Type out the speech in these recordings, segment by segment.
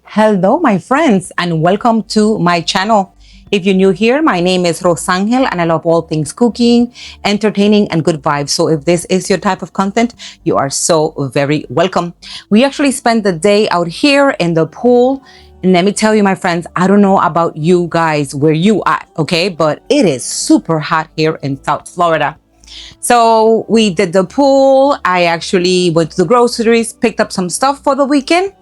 Hello, my friends, and welcome to my channel. If you're new here, my name is Rosangel, and I love all things cooking, entertaining, and good vibes. So if this is your type of content, you are so very welcome. We actually spent the day out here in the pool. And let me tell you, my friends, I don't know about you guys where you at, okay? But it is super hot here in South Florida. So we did the pool. I actually went to the groceries, picked up some stuff for the weekend,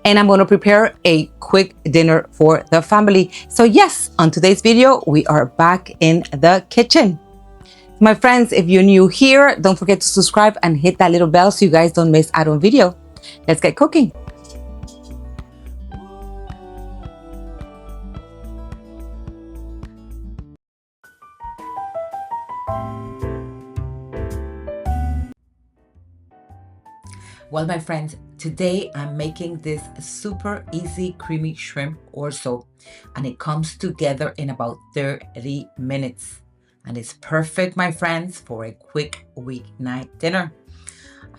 and I'm going to prepare a quick dinner for the family. So yes, on today's video, we are back in the kitchen. My friends, if you're new here, don't forget to subscribe and hit that little bell so you guys don't miss out on video. Let's get cooking. Well, my friends, today I'm making this super easy creamy shrimp orzo, and it comes together in about 30 minutes. And it's perfect, my friends, for a quick weeknight dinner.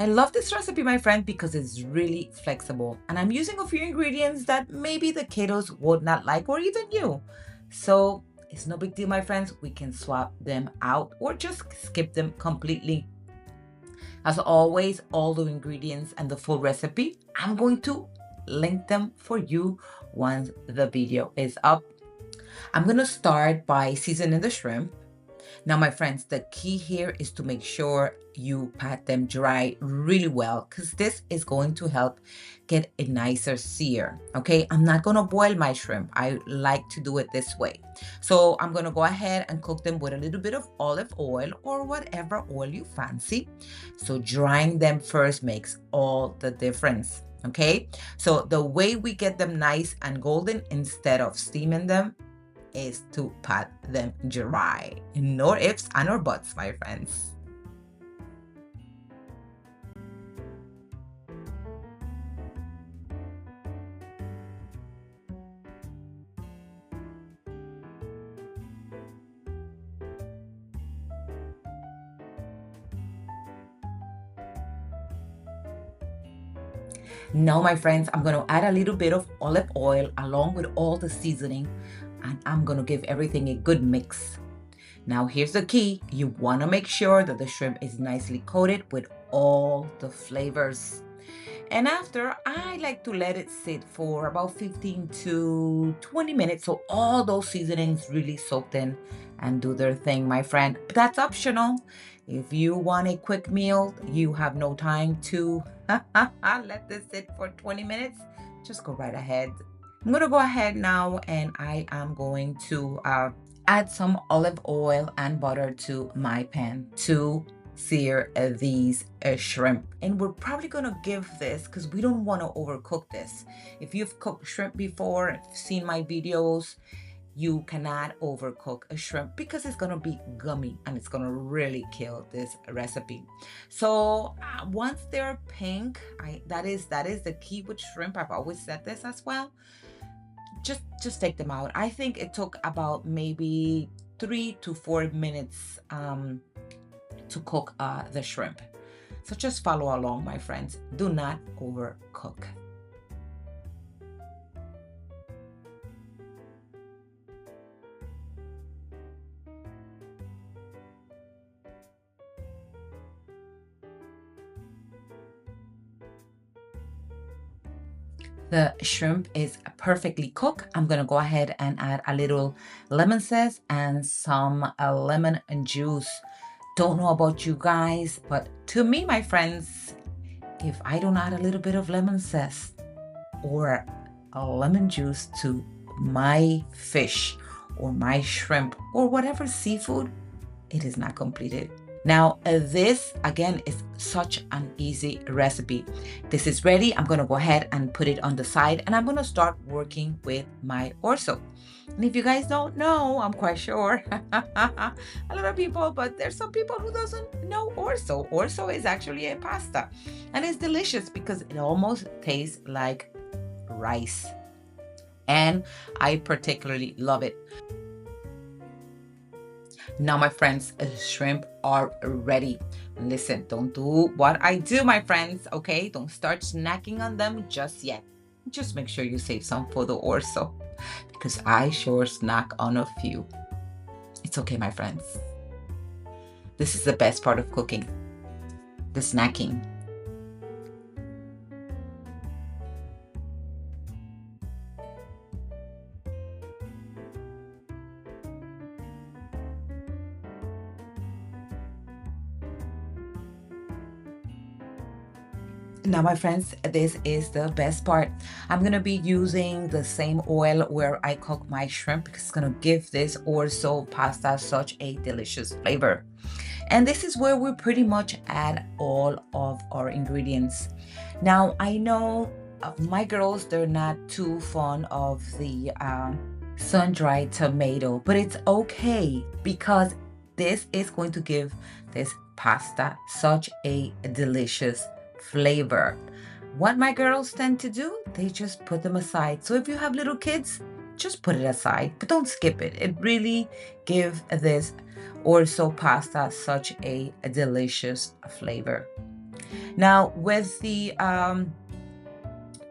I love this recipe, my friend, because it's really flexible, and I'm using a few ingredients that maybe the kiddos would not like, or even you. So it's no big deal, my friends. We can swap them out or just skip them completely. As always, all the ingredients and the full recipe, I'm going to link them for you once the video is up. I'm going to start by seasoning the shrimp. Now, my friends, the key here is to make sure you pat them dry really well, because this is going to help get a nicer sear. Okay, I'm not going to boil my shrimp. I like to do it this way. So I'm going to go ahead and cook them with a little bit of olive oil or whatever oil you fancy. So drying them first makes all the difference. Okay, so the way we get them nice and golden instead of steaming them is to pat them dry. No ifs and or buts, my friends. Now, my friends, I'm going to add a little bit of olive oil along with all the seasoning, and I'm going to give everything a good mix. Now, here's the key. You want to make sure that the shrimp is nicely coated with all the flavors. And after, I like to let it sit for about 15 to 20 minutes so all those seasonings really soaked in and do their thing, my friend. But that's optional. If you want a quick meal, you have no time to let this sit for 20 minutes, just go right ahead. I'm going to go ahead now, and I am going to add some olive oil and butter to my pan to sear these shrimp. And we're probably going to give this, because we don't want to overcook this. If you've cooked shrimp before, seen my videos, you cannot overcook a shrimp because it's going to be gummy and it's going to really kill this recipe. So once they're pink, that is the key with shrimp. I've always said this as well. Just take them out. I think it took about maybe 3 to 4 minutes to cook the shrimp. So just follow along, my friends. Do not overcook. The shrimp is perfectly cooked. I'm gonna go ahead and add a little lemon zest and some lemon juice. Don't know about you guys, but to me, my friends, if I don't add a little bit of lemon zest or a lemon juice to my fish or my shrimp or whatever seafood, it is not completed. Now, this again is such an easy recipe. This is ready. I'm going to go ahead and put it on the side, and I'm going to start working with my orzo. And if you guys don't know, I'm quite sure a lot of people, but there's some people who doesn't know orzo. Orzo is actually a pasta, and it's delicious because it almost tastes like rice. And I particularly love it. Now, my friends, shrimp are ready. Listen, don't do what I do, my friends, okay? Don't start snacking on them just yet. Just make sure you save some for the orzo, because I sure snack on a few. It's okay, my friends. This is the best part of cooking, the snacking. Now, my friends, this is the best part. I'm going to be using the same oil where I cook my shrimp because it's going to give this orzo pasta such a delicious flavor. And this is where we pretty much add all of our ingredients. Now, I know my girls, they're not too fond of the sun-dried tomato, but it's okay because this is going to give this pasta such a delicious flavor. What my girls tend to do, they just put them aside. So if you have little kids, just put it aside, but don't skip it. It really gives this orzo pasta such a delicious flavor. Now with the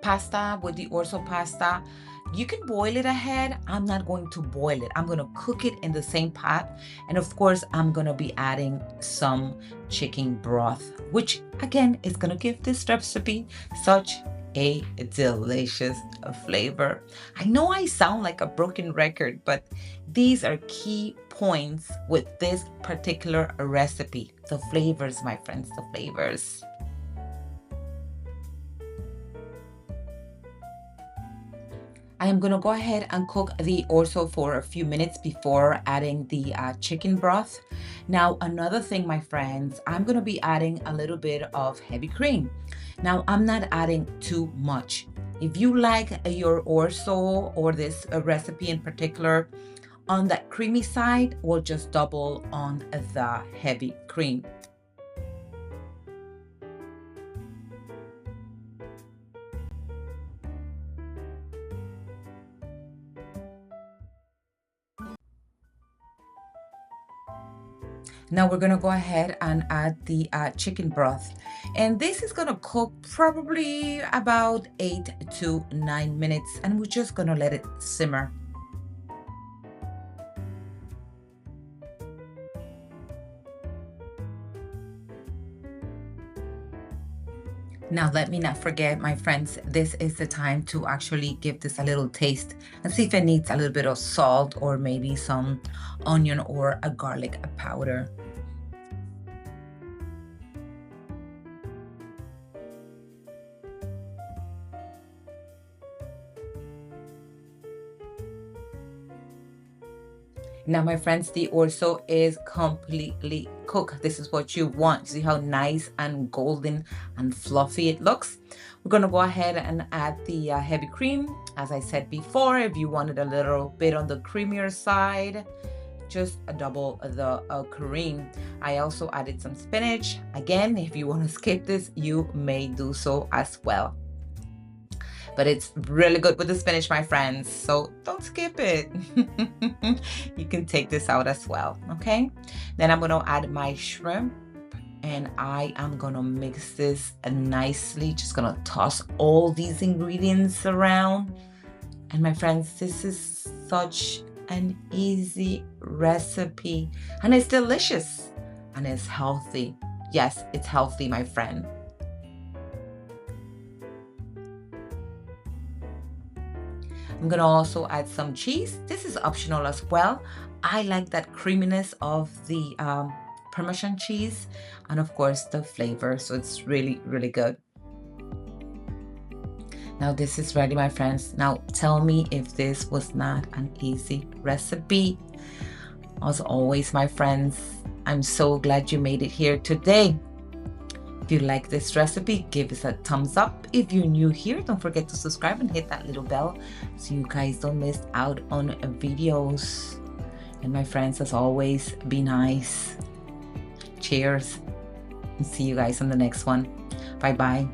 pasta, with the orzo pasta, you can boil it ahead. I'm not going to boil it. I'm going to cook it in the same pot. And of course, I'm going to be adding some chicken broth, which again is going to give this recipe such a delicious flavor. I know I sound like a broken record, but these are key points with this particular recipe. The flavors, my friends, the flavors. I am going to go ahead and cook the orzo for a few minutes before adding the chicken broth. Now, another thing, my friends, I'm going to be adding a little bit of heavy cream. Now, I'm not adding too much. If you like your orzo or this recipe in particular on that creamy side, we'll just double on the heavy cream. Now we're gonna go ahead and add the chicken broth. And this is gonna cook probably about 8 to 9 minutes, and we're just gonna let it simmer. Now, let me not forget, my friends, this is the time to actually give this a little taste and see if it needs a little bit of salt or maybe some onion or a garlic powder. Now, my friends, the orzo is completely cooked. This is what you want. See how nice and golden and fluffy it looks? We're going to go ahead and add the heavy cream. As I said before, if you wanted a little bit on the creamier side, just double the cream. I also added some spinach. Again, if you want to skip this, you may do so as well. But it's really good with the spinach, my friends, so don't skip it. You can take this out as well, okay? Then I'm going to add my shrimp, and I am going to mix this nicely. Just going to toss all these ingredients around. And my friends, this is such an easy recipe, and it's delicious, and it's healthy. Yes, it's healthy, my friend. I'm gonna also add some cheese. This is optional as well. I like that creaminess of the Parmesan cheese, and of course the flavor, so it's really, really good. Now this is ready, my friends. Now tell me if this was not an easy recipe. As always, my friends, I'm so glad you made it here today. If you like this recipe, give us a thumbs up. If you're new here, don't forget to subscribe and hit that little bell so you guys don't miss out on videos. And my friends, as always, be nice. Cheers, and see you guys on the next one. Bye bye.